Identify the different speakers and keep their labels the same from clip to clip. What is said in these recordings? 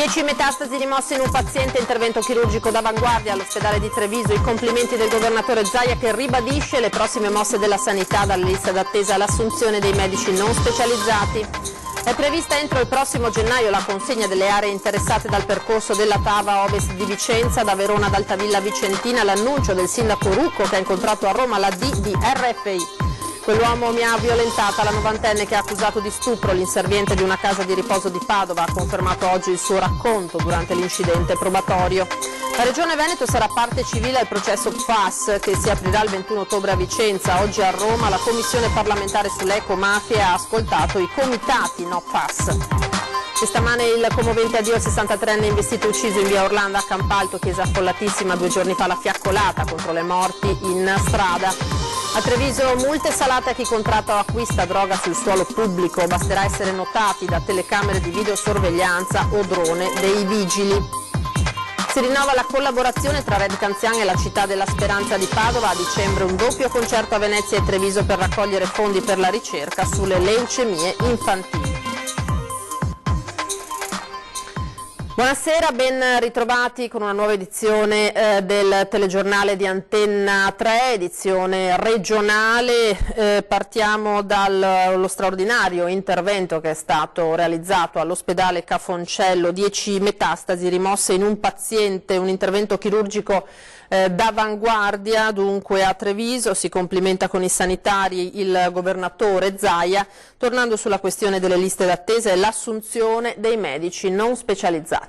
Speaker 1: 10 metastasi rimosse in un paziente, intervento chirurgico d'avanguardia all'ospedale di Treviso. I complimenti del governatore Zaia che ribadisce le prossime mosse della sanità, dalla lista d'attesa all'assunzione dei medici non specializzati. È prevista entro il prossimo gennaio la consegna delle aree interessate dal percorso della TAV ovest di Vicenza, da Verona ad Altavilla Vicentina, l'annuncio del sindaco Rucco che ha incontrato a Roma la D di RFI. Quell'uomo mi ha violentata, la novantenne che ha accusato di stupro l'inserviente di una casa di riposo di Padova ha confermato oggi il suo racconto durante l'incidente probatorio. La Regione Veneto sarà parte civile al processo PFAS che si aprirà il 21 ottobre a Vicenza. Oggi a Roma la Commissione parlamentare sull'ecomafia ha ascoltato i comitati no PFAS. E stamane il commovente addio al 63enne investito e ucciso in via Orlando a Campalto, chiesa affollatissima 2 giorni fa la fiaccolata contro le morti in strada. A Treviso multe salate a chi contratta o acquista droga sul suolo pubblico, basterà essere notati da telecamere di videosorveglianza o drone dei vigili. Si rinnova la collaborazione tra Red Canzian e la Città della Speranza di Padova. A dicembre un doppio concerto a Venezia e Treviso per raccogliere fondi per la ricerca sulle leucemie infantili. Buonasera, ben ritrovati con una nuova edizione del telegiornale di Antenna 3, edizione regionale. Partiamo dallo straordinario intervento che è stato realizzato all'ospedale Cafoncello, 10 metastasi rimosse in un paziente, un intervento chirurgico d'avanguardia dunque a Treviso. Si complimenta con i sanitari il governatore Zaia, tornando sulla questione delle liste d'attesa e l'assunzione dei medici non specializzati.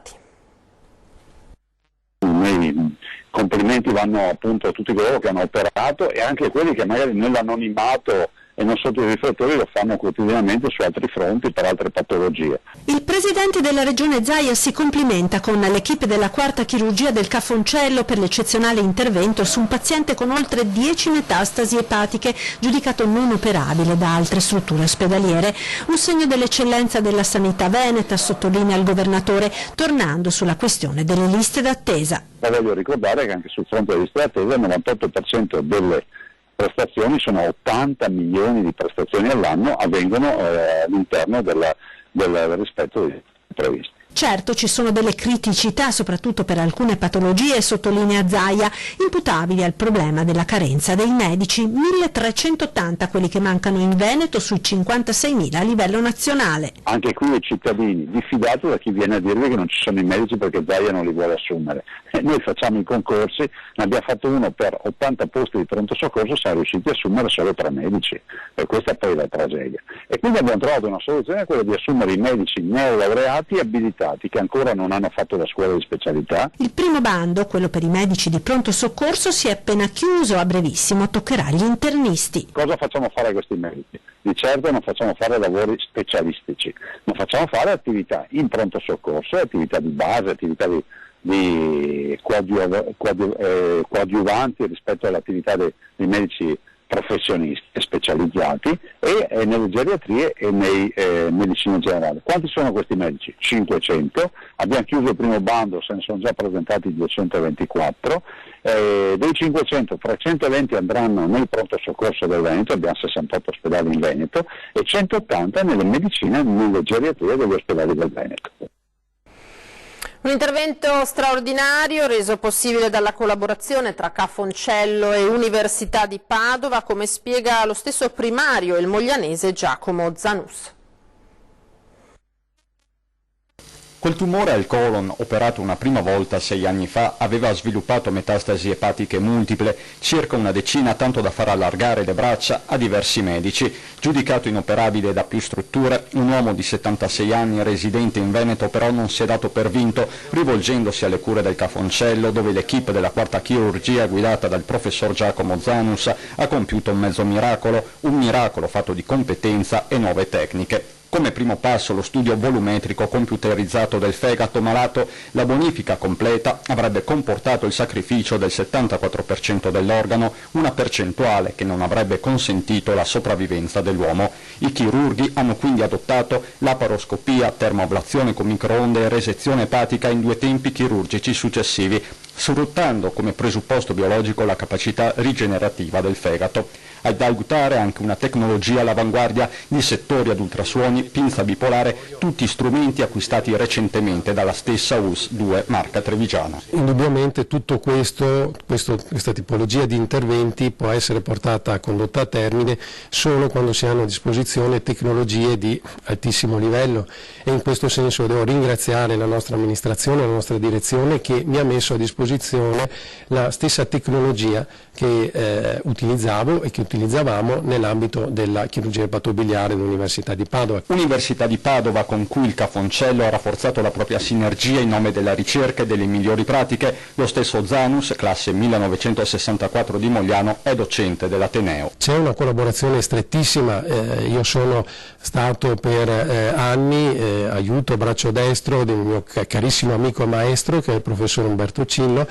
Speaker 2: I complimenti vanno appunto a tutti coloro che hanno operato e anche quelli che magari nell'anonimato e non sotto i riflettori lo fanno quotidianamente su altri fronti per altre patologie.
Speaker 3: Il presidente della regione Zaia si complimenta con l'equipe della quarta chirurgia del Cafoncello per l'eccezionale intervento su un paziente con oltre 10 metastasi epatiche giudicato non operabile da altre strutture ospedaliere. Un segno dell'eccellenza della sanità veneta, sottolinea il governatore, tornando sulla questione delle liste d'attesa.
Speaker 2: Ma voglio ricordare che anche sul fronte delle liste d'attesa il 98% delle prestazioni, sono 80 milioni di prestazioni all'anno, avvengono all'interno del rispetto dei previsti.
Speaker 3: Certo, ci sono delle criticità, soprattutto per alcune patologie, sottolinea Zaia, imputabili al problema della carenza dei medici. 1.380 quelli che mancano in Veneto sui 56.000 a livello nazionale.
Speaker 2: Anche qui i cittadini, diffidati da chi viene a dirvi che non ci sono i medici perché Zaia non li vuole assumere. Noi facciamo i concorsi, ne abbiamo fatto uno per 80 posti di pronto soccorso, siamo riusciti a assumere solo 3 medici, e questa poi è la tragedia. E quindi abbiamo trovato una soluzione, quella di assumere i medici neolaureati abilitati che ancora non hanno fatto la scuola di specialità.
Speaker 3: Il primo bando, quello per i medici di pronto soccorso, si è appena chiuso, a brevissimo toccherà agli internisti.
Speaker 2: Cosa facciamo fare a questi medici? Di certo non facciamo fare lavori specialistici, ma facciamo fare attività in pronto soccorso, attività di base, attività di coadiuvanti rispetto all'attività dei medici professionisti specializzati e nelle geriatrie e nei medicina generale. Quanti sono questi medici? 500, abbiamo chiuso il primo bando, se ne sono già presentati 224, dei 500 320 andranno nel pronto soccorso del Veneto, abbiamo 68 ospedali in Veneto, e 180 nelle medicine e nelle geriatrie degli ospedali del Veneto.
Speaker 1: Un intervento straordinario reso possibile dalla collaborazione tra Cafoncello e Università di Padova, come spiega lo stesso primario, il moglianese Giacomo Zanus.
Speaker 4: Quel tumore al colon, operato una prima volta 6 anni fa, aveva sviluppato metastasi epatiche multiple, circa una decina, tanto da far allargare le braccia a diversi medici. Giudicato inoperabile da più strutture, un uomo di 76 anni residente in Veneto però non si è dato per vinto, rivolgendosi alle cure del Cafoncello, dove l'equipe della quarta chirurgia, guidata dal professor Giacomo Zanus, ha compiuto un miracolo fatto di competenza e nuove tecniche. Come primo passo lo studio volumetrico computerizzato del fegato malato, la bonifica completa avrebbe comportato il sacrificio del 74% dell'organo, una percentuale che non avrebbe consentito la sopravvivenza dell'uomo. I chirurghi hanno quindi adottato laparoscopia, termoablazione con microonde e resezione epatica in 2 tempi chirurgici successivi, sfruttando come presupposto biologico la capacità rigenerativa del fegato. Ad aiutare anche una tecnologia all'avanguardia di settori ad ultrasuoni, pinza bipolare, tutti strumenti acquistati recentemente dalla stessa US 2 marca trevigiana.
Speaker 5: Indubbiamente tutto questa tipologia di interventi può essere condotta a termine solo quando si hanno a disposizione tecnologie di altissimo livello, e in questo senso devo ringraziare la nostra amministrazione, la nostra direzione, che mi ha messo a disposizione la stessa tecnologia che utilizzavo e che utilizzavamo nell'ambito della chirurgia epatobiliare dell'Università di Padova.
Speaker 4: Università di Padova, con cui il Cafoncello ha rafforzato la propria sinergia in nome della ricerca e delle migliori pratiche. Lo stesso Zanus, classe 1964 di Mogliano, è docente dell'Ateneo.
Speaker 5: C'è una collaborazione strettissima, io sono stato per anni aiuto braccio destro del mio carissimo amico e maestro, che è il professor Umberto Cinno,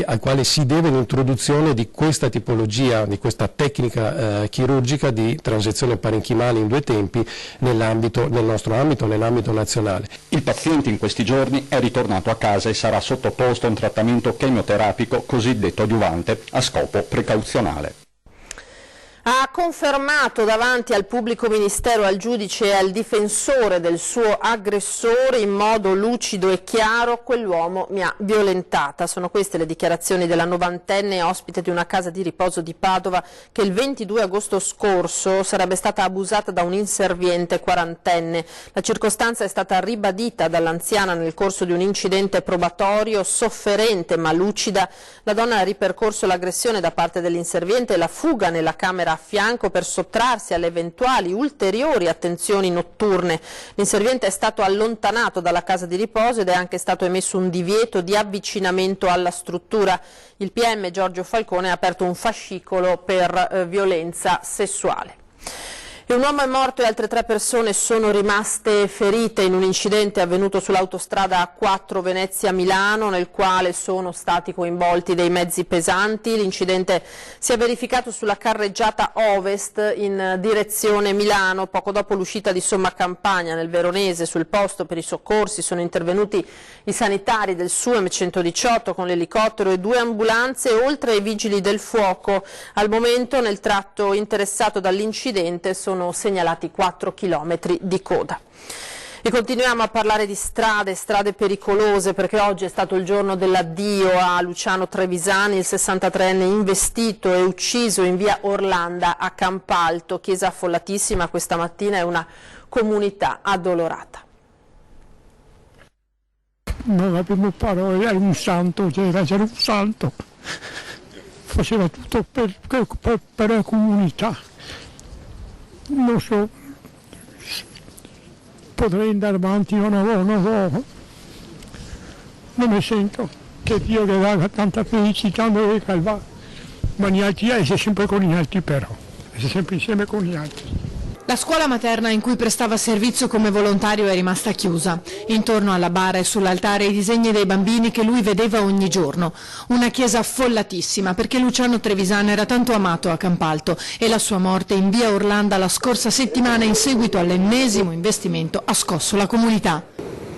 Speaker 5: al quale si deve l'introduzione di questa tipologia, di questa tecnica chirurgica di transizione parenchimale in 2 tempi nel nostro ambito, nell'ambito nazionale.
Speaker 4: Il paziente in questi giorni è ritornato a casa e sarà sottoposto a un trattamento chemioterapico cosiddetto adiuvante a scopo precauzionale.
Speaker 1: Ha confermato davanti al pubblico ministero, al giudice e al difensore del suo aggressore in modo lucido e chiaro: quell'uomo mi ha violentata. Sono queste le dichiarazioni della 90enne ospite di una casa di riposo di Padova, che il 22 agosto scorso sarebbe stata abusata da un inserviente 40enne. La circostanza è stata ribadita dall'anziana nel corso di un incidente probatorio. Sofferente ma lucida, la donna ha ripercorso l'aggressione da parte dell'inserviente e la fuga nella camera a fianco per sottrarsi alle eventuali ulteriori attenzioni notturne. L'inserviente è stato allontanato dalla casa di riposo ed è anche stato emesso un divieto di avvicinamento alla struttura. Il PM Giorgio Falcone ha aperto un fascicolo per violenza sessuale. E un uomo è morto e altre 3 persone sono rimaste ferite in un incidente avvenuto sull'autostrada A4 Venezia-Milano, nel quale sono stati coinvolti dei mezzi pesanti. L'incidente si è verificato sulla carreggiata ovest in direzione Milano, poco dopo l'uscita di Somma Campagna nel Veronese. Sul posto per i soccorsi sono intervenuti i sanitari del SUEM 118 con l'elicottero e 2 ambulanze, oltre ai vigili del fuoco. Al momento nel tratto interessato dall'incidente sono segnalati 4 chilometri di coda. E continuiamo a parlare di strade pericolose, perché oggi è stato il giorno dell'addio a Luciano Trevisani, il 63enne investito e ucciso in via Orlanda a Campalto. Chiesa affollatissima questa mattina e una comunità addolorata.
Speaker 6: Non abbiamo parole, era un santo, c'era un santo, faceva tutto per la comunità. Non so, potrei andare avanti una volta, non mi sento che Dio le dà tanta felicità, non è calva, ma gli altri è sempre con gli altri, però, è sempre insieme con gli altri.
Speaker 7: La scuola materna in cui prestava servizio come volontario è rimasta chiusa. Intorno alla bara e sull'altare i disegni dei bambini che lui vedeva ogni giorno. Una chiesa affollatissima, perché Luciano Trevisani era tanto amato a Campalto e la sua morte in via Orlanda la scorsa settimana, in seguito all'ennesimo investimento, ha scosso la comunità.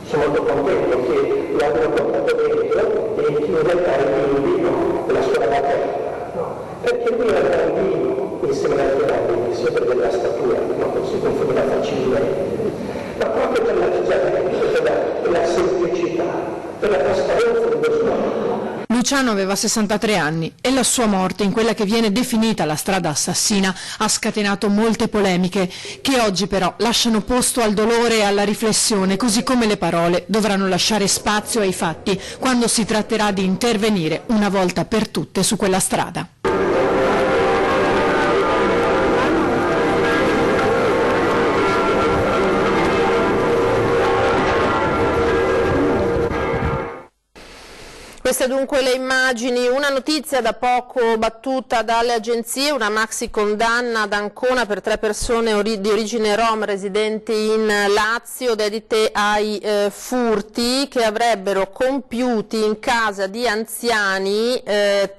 Speaker 8: Sono molto contento che l'abbiano portato dentro e in realtà è il bambino della scuola materna, no? Perché lui era bambino insieme agli altri, sia per della statura, non si confondeva facilmente, ma proprio per l'atteggiamento, per la semplicità, per la trasparenza dello sguardo.
Speaker 7: Luciano aveva 63 anni e la sua morte, in quella che viene definita la strada assassina, ha scatenato molte polemiche, che oggi però lasciano posto al dolore e alla riflessione, così come le parole dovranno lasciare spazio ai fatti quando si tratterà di intervenire una volta per tutte su quella strada.
Speaker 1: Queste dunque le immagini. Una notizia da poco battuta dalle agenzie: una maxi condanna ad Ancona per 3 persone di origine rom residenti in Lazio, dedite ai furti che avrebbero compiuti in casa di anziani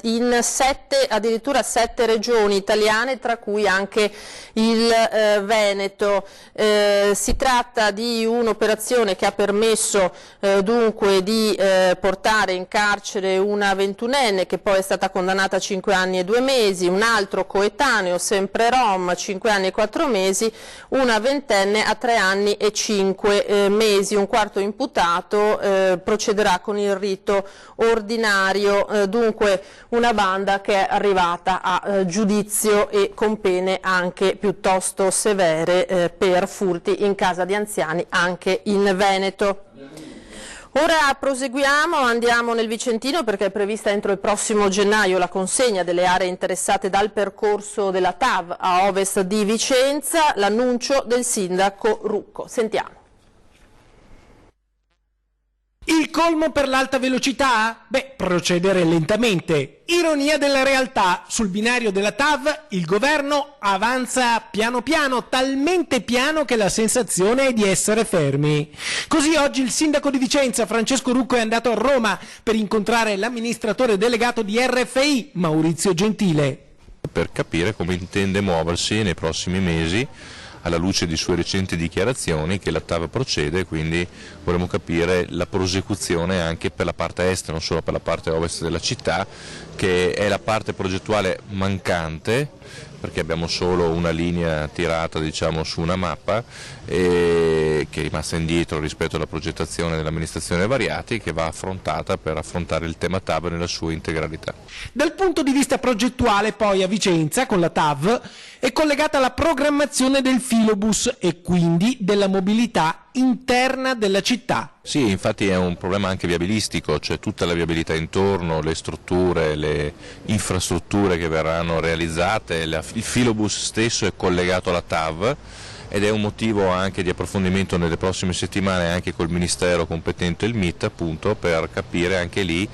Speaker 1: in addirittura 7 regioni italiane, tra cui anche il Veneto. Si tratta di un'operazione che ha permesso dunque di portare in carcere carcere una 21enne che poi è stata condannata a 5 anni e 2 mesi, un altro coetaneo, sempre rom, 5 anni e 4 mesi, una 20enne a 3 anni e 5 mesi. Un quarto imputato procederà con il rito ordinario, dunque una banda che è arrivata a giudizio e con pene anche piuttosto severe per furti in casa di anziani anche in Veneto. Ora proseguiamo, andiamo nel Vicentino perché è prevista entro il prossimo gennaio la consegna delle aree interessate dal percorso della TAV a ovest di Vicenza, l'annuncio del sindaco Rucco. Sentiamo.
Speaker 9: Il colmo per l'alta velocità? Beh, procedere lentamente. Ironia della realtà, sul binario della TAV il governo avanza piano piano, talmente piano che la sensazione è di essere fermi. Così oggi il sindaco di Vicenza, Francesco Rucco, è andato a Roma per incontrare l'amministratore delegato di RFI, Maurizio Gentile.
Speaker 10: Per capire come intende muoversi nei prossimi mesi, alla luce di sue recenti dichiarazioni che la TAV procede, quindi vorremmo capire la prosecuzione anche per la parte est, non solo per la parte ovest della città, che è la parte progettuale mancante, perché abbiamo solo una linea tirata, diciamo, su una mappa che è rimasta indietro rispetto alla progettazione dell'amministrazione Variati, che va affrontata per affrontare il tema TAV nella sua integralità.
Speaker 9: Dal punto di vista progettuale poi a Vicenza con la TAV è collegata la programmazione del filobus e quindi della mobilità interna della città.
Speaker 10: Sì, infatti è un problema anche viabilistico, cioè tutta la viabilità intorno, le strutture, le infrastrutture che verranno realizzate, il filobus stesso è collegato alla TAV ed è un motivo anche di approfondimento nelle prossime settimane anche col Ministero competente, il MIT, appunto, per capire anche lì,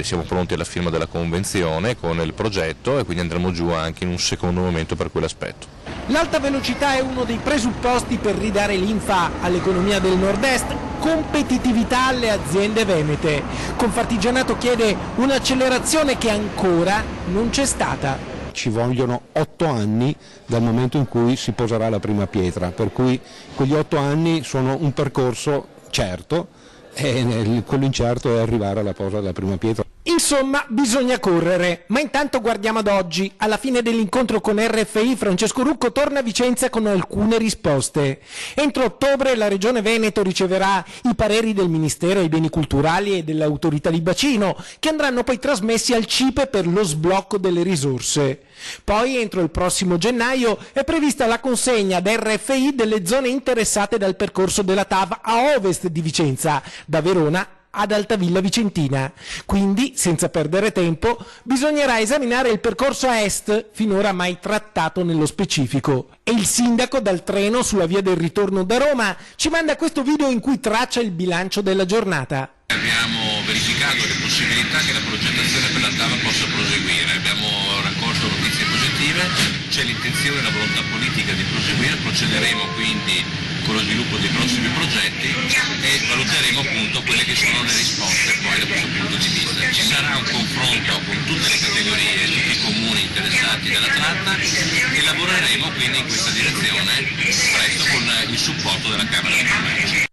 Speaker 10: siamo pronti alla firma della convenzione con il progetto e quindi andremo giù anche in un secondo momento per quell'aspetto.
Speaker 9: L'alta velocità è uno dei presupposti per ridare linfa all'economia del nord-est, competitività alle aziende venete. Confartigianato chiede un'accelerazione che ancora non c'è stata.
Speaker 11: Ci vogliono 8 anni dal momento in cui si poserà la prima pietra, per cui quegli 8 anni sono un percorso certo e quello incerto è arrivare alla posa della prima pietra.
Speaker 9: Insomma, bisogna correre, ma intanto guardiamo ad oggi. Alla fine dell'incontro con RFI, Francesco Rucco torna a Vicenza con alcune risposte. Entro ottobre la Regione Veneto riceverà i pareri del Ministero ai Beni Culturali e dell'Autorità di Bacino, che andranno poi trasmessi al CIPE per lo sblocco delle risorse. Poi, entro il prossimo gennaio, è prevista la consegna ad RFI delle zone interessate dal percorso della TAV a ovest di Vicenza, da Verona ad Altavilla Vicentina. Quindi, senza perdere tempo, bisognerà esaminare il percorso a est, finora mai trattato nello specifico. E il sindaco dal treno sulla via del ritorno da Roma ci manda questo video in cui traccia il bilancio della giornata.
Speaker 12: Abbiamo verificato le possibilità che la progettazione per la TAV possa proseguire, abbiamo raccolto notizie positive, c'è l'intenzione e la volontà politica di proseguire, procederemo quindi con lo sviluppo dei prossimi progetti e valuteremo appunto quelle che sono le risposte poi da questo punto di vista. Ci sarà un confronto con tutte le categorie, tutti i comuni interessati dalla tratta e lavoreremo quindi in questa direzione presto con il supporto della Camera di Commercio.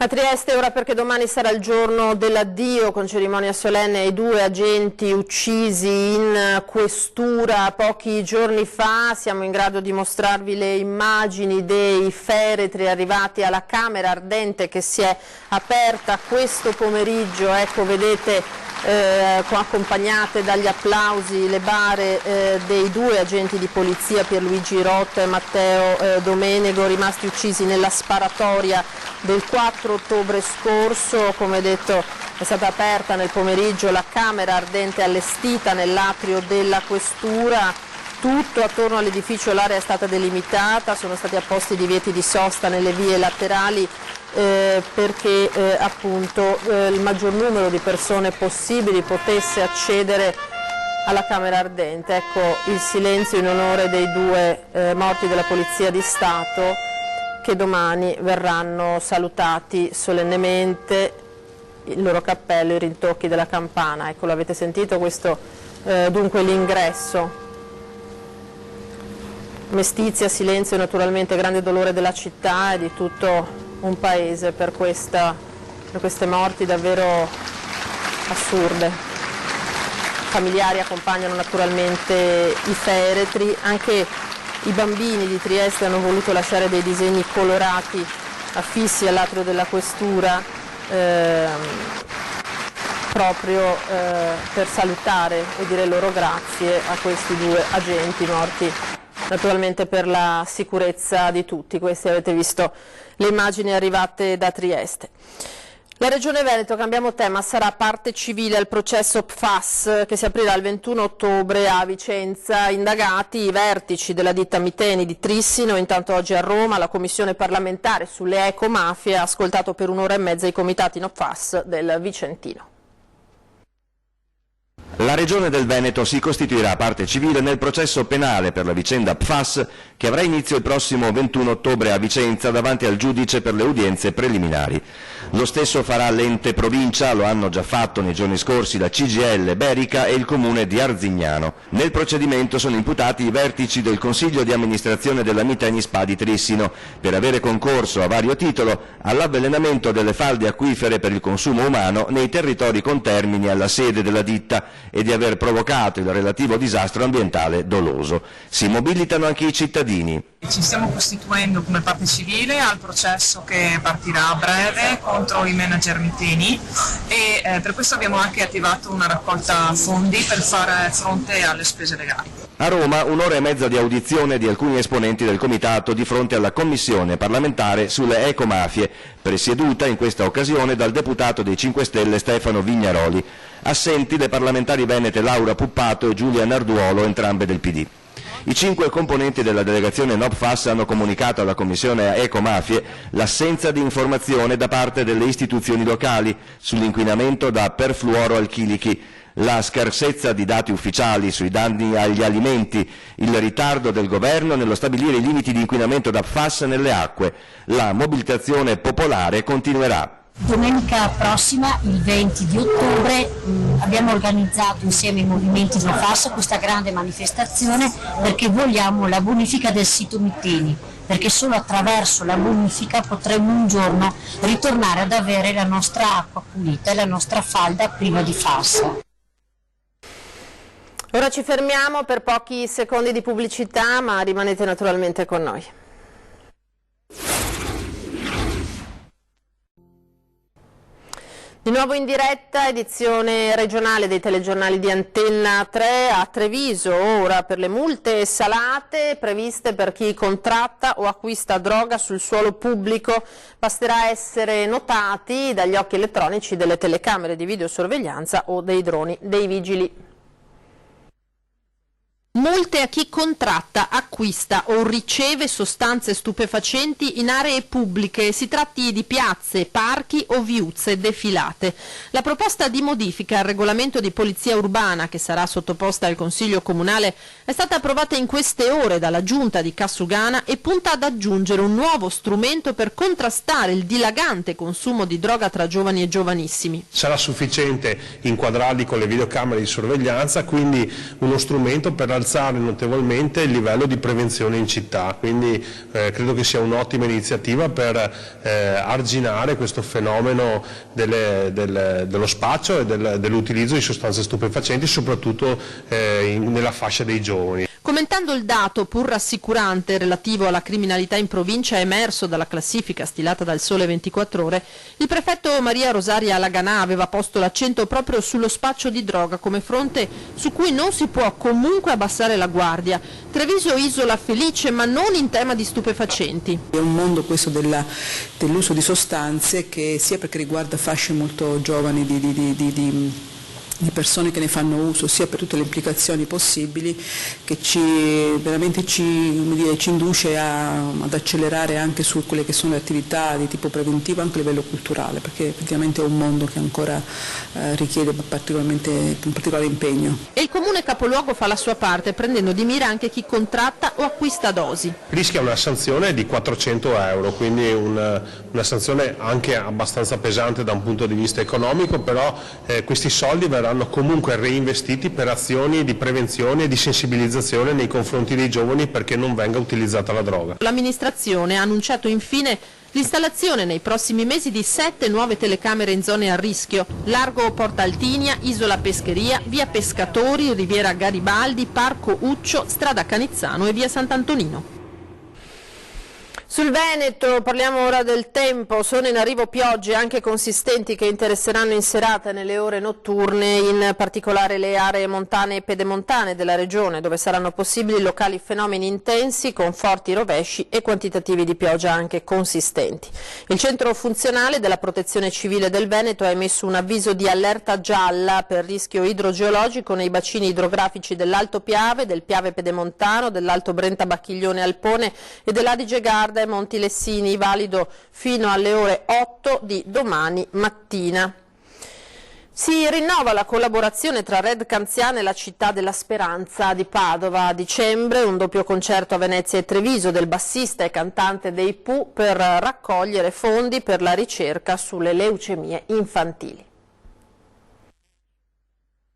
Speaker 1: A Trieste ora perché domani sarà il giorno dell'addio con cerimonia solenne ai 2 agenti uccisi in questura pochi giorni fa. Siamo in grado di mostrarvi le immagini dei feretri arrivati alla Camera Ardente che si è aperta questo pomeriggio. Ecco, vedete accompagnate dagli applausi le bare dei 2 agenti di polizia, Pierluigi Rotta e Matteo Domenego, rimasti uccisi nella sparatoria del 4 ottobre scorso. Come detto, è stata aperta nel pomeriggio la Camera Ardente allestita nell'atrio della questura. Tutto attorno all'edificio l'area è stata delimitata, sono stati apposti divieti di sosta nelle vie laterali perché appunto il maggior numero di persone possibili potesse accedere alla Camera Ardente. Ecco il silenzio in onore dei 2 morti della Polizia di Stato che domani verranno salutati solennemente, il loro cappello, i rintocchi della campana. Ecco, l'avete sentito, questo dunque l'ingresso. Mestizia, silenzio e naturalmente grande dolore della città e di tutto un paese per queste morti davvero assurde. Familiari accompagnano naturalmente i feretri, anche i bambini di Trieste hanno voluto lasciare dei disegni colorati affissi all'atrio della questura proprio per salutare e dire loro grazie a questi due agenti morti naturalmente per la sicurezza di tutti. Queste avete visto le immagini arrivate da Trieste. La Regione Veneto, cambiamo tema, sarà parte civile al processo PFAS che si aprirà il 21 ottobre a Vicenza. Indagati i vertici della ditta Miteni di Trissino. Intanto oggi a Roma la commissione parlamentare sulle ecomafie ha ascoltato per un'ora e mezza i comitati no PFAS del Vicentino.
Speaker 13: La Regione del Veneto si costituirà parte civile nel processo penale per la vicenda PFAS che avrà inizio il prossimo 21 ottobre a Vicenza davanti al giudice per le udienze preliminari. Lo stesso farà l'ente provincia, lo hanno già fatto nei giorni scorsi la CGIL Berica e il comune di Arzignano. Nel procedimento sono imputati i vertici del Consiglio di amministrazione della Miteni SpA di Trissino per avere concorso a vario titolo all'avvelenamento delle falde acquifere per il consumo umano nei territori contermini alla sede della ditta e di aver provocato il relativo disastro ambientale doloso. Si mobilitano anche i cittadini.
Speaker 14: Ci stiamo costituendo come parte civile al processo che partirà a breve contro i manager Miteni e per questo abbiamo anche attivato una raccolta fondi per fare fronte alle spese legali.
Speaker 13: A Roma un'ora e mezza di audizione di alcuni esponenti del comitato di fronte alla commissione parlamentare sulle ecomafie, presieduta in questa occasione dal deputato dei 5 Stelle Stefano Vignaroli. Assenti le parlamentari venete Laura Puppato e Giulia Narduolo, entrambe del PD. I 5 componenti della delegazione NOPFAS hanno comunicato alla Commissione Ecomafie l'assenza di informazione da parte delle istituzioni locali sull'inquinamento da perfluoroalchilichi, la scarsezza di dati ufficiali sui danni agli alimenti, il ritardo del governo nello stabilire i limiti di inquinamento da PFAS nelle acque. La mobilitazione popolare continuerà.
Speaker 15: Domenica prossima, il 20 di ottobre, abbiamo organizzato insieme ai movimenti No PFAS questa grande manifestazione perché vogliamo la bonifica del sito Miteni, perché solo attraverso la bonifica potremo un giorno ritornare ad avere la nostra acqua pulita e la nostra falda priva di PFAS.
Speaker 1: Ora ci fermiamo per pochi secondi di pubblicità, ma rimanete naturalmente con noi. Di nuovo in diretta, edizione regionale dei telegiornali di Antenna 3 a Treviso, ora per le multe salate previste per chi contratta o acquista droga sul suolo pubblico. Basterà essere notati dagli occhi elettronici delle telecamere di videosorveglianza o dei droni dei vigili. Multe a chi contratta, acquista o riceve sostanze stupefacenti in aree pubbliche, si tratti di piazze, parchi o viuzze defilate. La proposta di modifica al regolamento di polizia urbana, che sarà sottoposta al Consiglio Comunale, è stata approvata in queste ore dalla Giunta di Cassugana e punta ad aggiungere un nuovo strumento per contrastare il dilagante consumo di droga tra giovani e giovanissimi.
Speaker 16: Sarà sufficiente inquadrarli con le videocamere di sorveglianza, quindi uno strumento per alzare notevolmente il livello di prevenzione in città, quindi credo che sia un'ottima iniziativa per arginare questo fenomeno dello spaccio e dell'utilizzo di sostanze stupefacenti, soprattutto nella fascia dei giovani.
Speaker 1: Commentando il dato, pur rassicurante, relativo alla criminalità in provincia emerso dalla classifica stilata dal Sole 24 Ore, il prefetto Maria Rosaria Laganà aveva posto l'accento proprio sullo spaccio di droga come fronte su cui non si può comunque abbassare la guardia. Treviso isola felice, ma non in tema di stupefacenti.
Speaker 17: È un mondo questo dell'uso di sostanze che sia perché riguarda fasce molto giovani di persone che ne fanno uso, sia per tutte le implicazioni possibili, che veramente ci induce ad accelerare anche su quelle che sono le attività di tipo preventivo anche a livello culturale, perché effettivamente è un mondo che ancora richiede un particolare impegno.
Speaker 1: E il comune capoluogo fa la sua parte, prendendo di mira anche chi contratta o acquista dosi.
Speaker 16: Rischia una sanzione di 400 euro, quindi una sanzione anche abbastanza pesante da un punto di vista economico, però questi soldi verranno verranno comunque reinvestiti per azioni di prevenzione e di sensibilizzazione nei confronti dei giovani perché non venga utilizzata la droga.
Speaker 1: L'amministrazione ha annunciato infine l'installazione nei prossimi mesi di 7 nuove telecamere in zone a rischio: Largo Porta Altinia, Isola Pescheria, Via Pescatori, Riviera Garibaldi, Parco Uccio, Strada Canizzano e Via Sant'Antonino. Sul Veneto parliamo ora del tempo. Sono in arrivo piogge anche consistenti che interesseranno in serata nelle ore notturne, in particolare le aree montane e pedemontane della regione, dove saranno possibili locali fenomeni intensi con forti rovesci e quantitativi di pioggia anche consistenti. Il centro funzionale della Protezione Civile del Veneto ha emesso un avviso di allerta gialla per rischio idrogeologico nei bacini idrografici dell'Alto Piave, del Piave Pedemontano, dell'Alto Brenta Bacchiglione Alpone e dell'Adige Garda e Monti Lessini, valido fino alle ore 8 di domani mattina. Si rinnova la collaborazione tra Red Canzian e la Città della Speranza di Padova. A dicembre un doppio concerto a Venezia e Treviso del bassista e cantante dei Pooh per raccogliere fondi per la ricerca sulle leucemie infantili.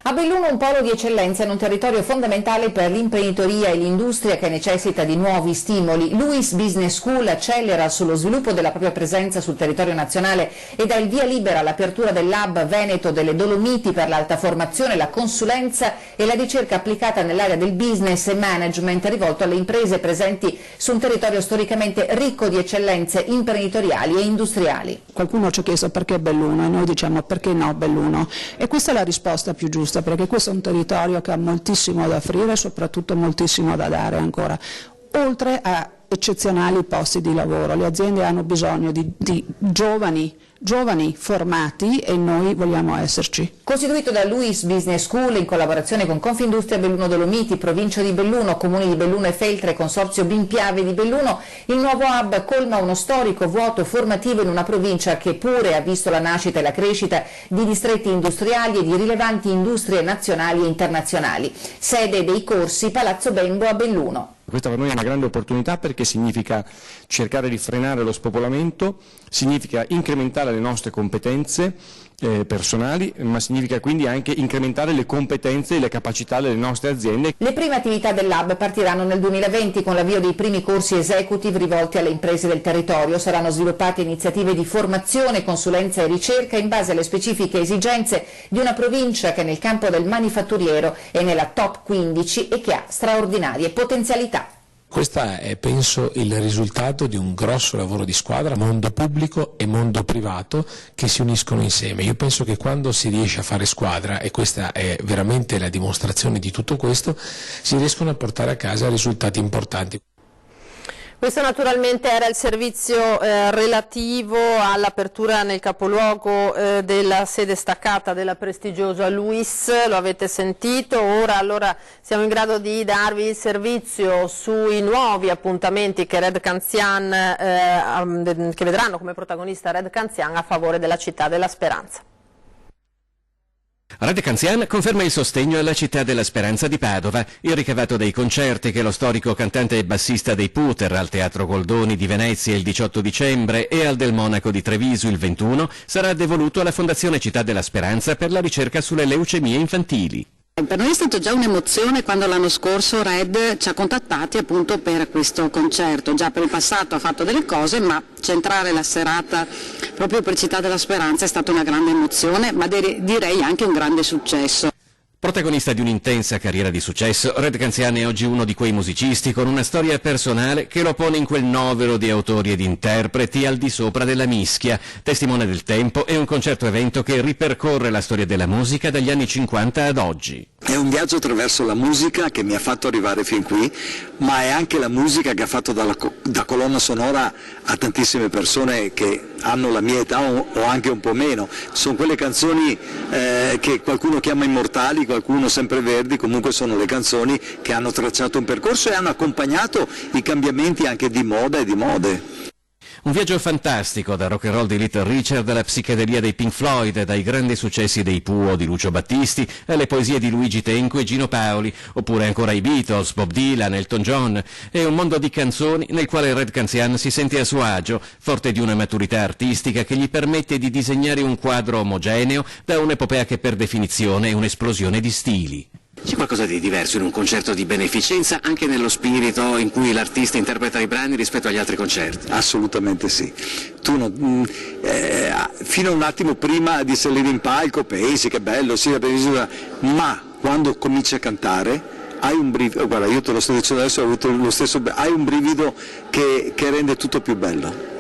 Speaker 18: A Belluno un polo di eccellenza in un territorio fondamentale per l'imprenditoria e l'industria che necessita di nuovi stimoli. Luis Business School accelera sullo sviluppo della propria presenza sul territorio nazionale e dà il via libera all'apertura dell'hub Veneto delle Dolomiti per l'alta formazione, la consulenza e la ricerca applicata nell'area del business e management rivolto alle imprese presenti su un territorio storicamente ricco di eccellenze imprenditoriali e industriali.
Speaker 19: Qualcuno ci ha chiesto perché Belluno e noi diciamo perché no Belluno, e questa è la risposta più giusta, perché questo è un territorio che ha moltissimo da offrire e soprattutto moltissimo da dare ancora, oltre a eccezionali posti di lavoro. Le aziende hanno bisogno di giovani formati e noi vogliamo esserci.
Speaker 18: Costituito da Luis Business School in collaborazione con Confindustria Belluno Dolomiti, Provincia di Belluno, Comuni di Belluno e Feltre, Consorzio Bimpiave di Belluno, il nuovo hub colma uno storico vuoto formativo in una provincia che pure ha visto la nascita e la crescita di distretti industriali e di rilevanti industrie nazionali e internazionali. Sede dei corsi Palazzo Bembo a Belluno.
Speaker 20: Questa per noi è una grande opportunità perché significa cercare di frenare lo spopolamento, significa incrementare le nostre competenze personali, ma significa quindi anche incrementare le competenze e le capacità delle nostre aziende.
Speaker 18: Le prime attività dell'hub partiranno nel 2020 con l'avvio dei primi corsi executive rivolti alle imprese del territorio. Saranno sviluppate iniziative di formazione, consulenza e ricerca in base alle specifiche esigenze di una provincia che nel campo del manifatturiero è nella top 15 e che ha straordinarie potenzialità.
Speaker 21: Questo è, penso, il risultato di un grosso lavoro di squadra, mondo pubblico e mondo privato che si uniscono insieme. Io penso che quando si riesce a fare squadra, e questa è veramente la dimostrazione di tutto questo, si riescono a portare a casa risultati importanti.
Speaker 1: Questo naturalmente era il servizio relativo all'apertura nel capoluogo della sede staccata della prestigiosa Luis, lo avete sentito. Ora allora siamo in grado di darvi il servizio sui nuovi appuntamenti che Red Canzian, che vedranno come protagonista Red Canzian a favore della Città della Speranza.
Speaker 22: Red Canzian conferma il sostegno alla Città della Speranza di Padova. Il ricavato dei concerti che lo storico cantante e bassista dei Pooh terrà al Teatro Goldoni di Venezia il 18 dicembre e al Del Monaco di Treviso il 21 sarà devoluto alla Fondazione Città della Speranza per la ricerca sulle leucemie infantili.
Speaker 23: Per noi è stata già un'emozione quando l'anno scorso Red ci ha contattati appunto per questo concerto. Già per il passato ha fatto delle cose, ma centrare la serata proprio per Città della Speranza è stata una grande emozione, ma direi anche un grande successo.
Speaker 22: Protagonista di un'intensa carriera di successo, Red Canzian è oggi uno di quei musicisti con una storia personale che lo pone in quel novero di autori ed interpreti al di sopra della mischia. Testimone del tempo, è un concerto evento che ripercorre la storia della musica dagli anni 50 ad oggi.
Speaker 24: È un viaggio attraverso la musica che mi ha fatto arrivare fin qui, ma è anche la musica che ha fatto da colonna sonora a tantissime persone che hanno la mia età o anche un po' meno. Sono quelle canzoni che qualcuno chiama immortali, qualcuno sempreverdi, comunque sono le canzoni che hanno tracciato un percorso e hanno accompagnato i cambiamenti anche di moda e di mode.
Speaker 22: Un viaggio fantastico dal rock and roll di Little Richard alla psichedelia dei Pink Floyd, dai grandi successi dei Pooh o di Lucio Battisti alle poesie di Luigi Tenco e Gino Paoli, oppure ancora i Beatles, Bob Dylan, Elton John. È un mondo di canzoni nel quale Red Canzian si sente a suo agio, forte di una maturità artistica che gli permette di disegnare un quadro omogeneo da un'epopea che per definizione è un'esplosione di stili. C'è qualcosa di diverso in un concerto di beneficenza, anche nello spirito in cui l'artista interpreta i brani rispetto agli altri concerti?
Speaker 24: Assolutamente sì. Tu fino a un attimo prima di salire in palco pensi che bello, sì, ma quando cominci a cantare hai un brivido, guarda, io te lo sto dicendo adesso, ho avuto lo stesso, hai un brivido che rende tutto più bello.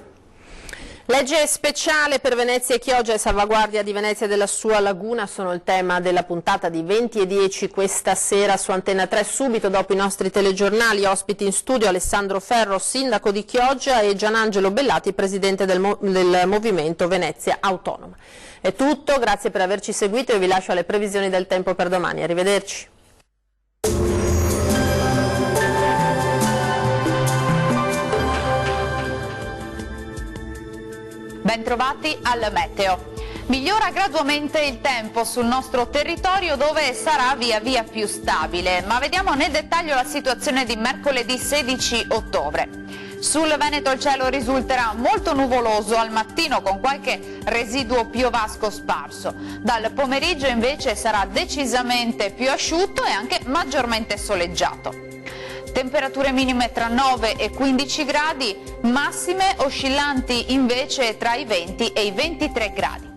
Speaker 1: Legge speciale per Venezia e Chioggia e salvaguardia di Venezia e della sua laguna sono il tema della puntata di 20 e 10 questa sera su Antenna 3, subito dopo i nostri telegiornali. Ospiti in studio Alessandro Ferro, sindaco di Chioggia, e Gianangelo Bellati, presidente del Movimento Venezia Autonoma. È tutto, grazie per averci seguito e vi lascio alle previsioni del tempo per domani. Arrivederci.
Speaker 2: Bentrovati al meteo. Migliora gradualmente il tempo sul nostro territorio, dove sarà via via più stabile, ma vediamo nel dettaglio la situazione di mercoledì 16 ottobre. Sul Veneto il cielo risulterà molto nuvoloso al mattino con qualche residuo piovasco sparso. Dal pomeriggio invece sarà decisamente più asciutto e anche maggiormente soleggiato. Temperature minime tra 9 e 15 gradi, massime oscillanti invece tra i 20 e i 23 gradi.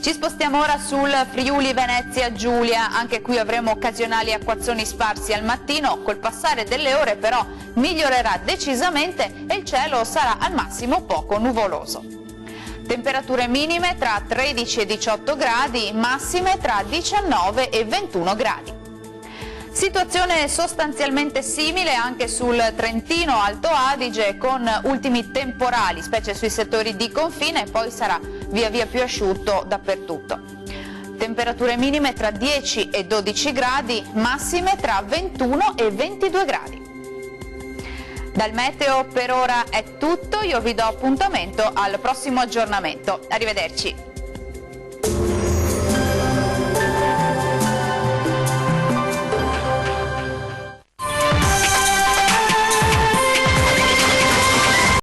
Speaker 2: Ci spostiamo ora sul Friuli Venezia Giulia, anche qui avremo occasionali acquazzoni sparsi al mattino, col passare delle ore però migliorerà decisamente e il cielo sarà al massimo poco nuvoloso. Temperature minime tra 13 e 18 gradi, massime tra 19 e 21 gradi. Situazione sostanzialmente simile anche sul Trentino Alto Adige, con ultimi temporali, specie sui settori di confine, e poi sarà via via più asciutto dappertutto. Temperature minime tra 10 e 12 gradi, massime tra 21 e 22 gradi. Dal meteo per ora è tutto, io vi do appuntamento al prossimo aggiornamento. Arrivederci.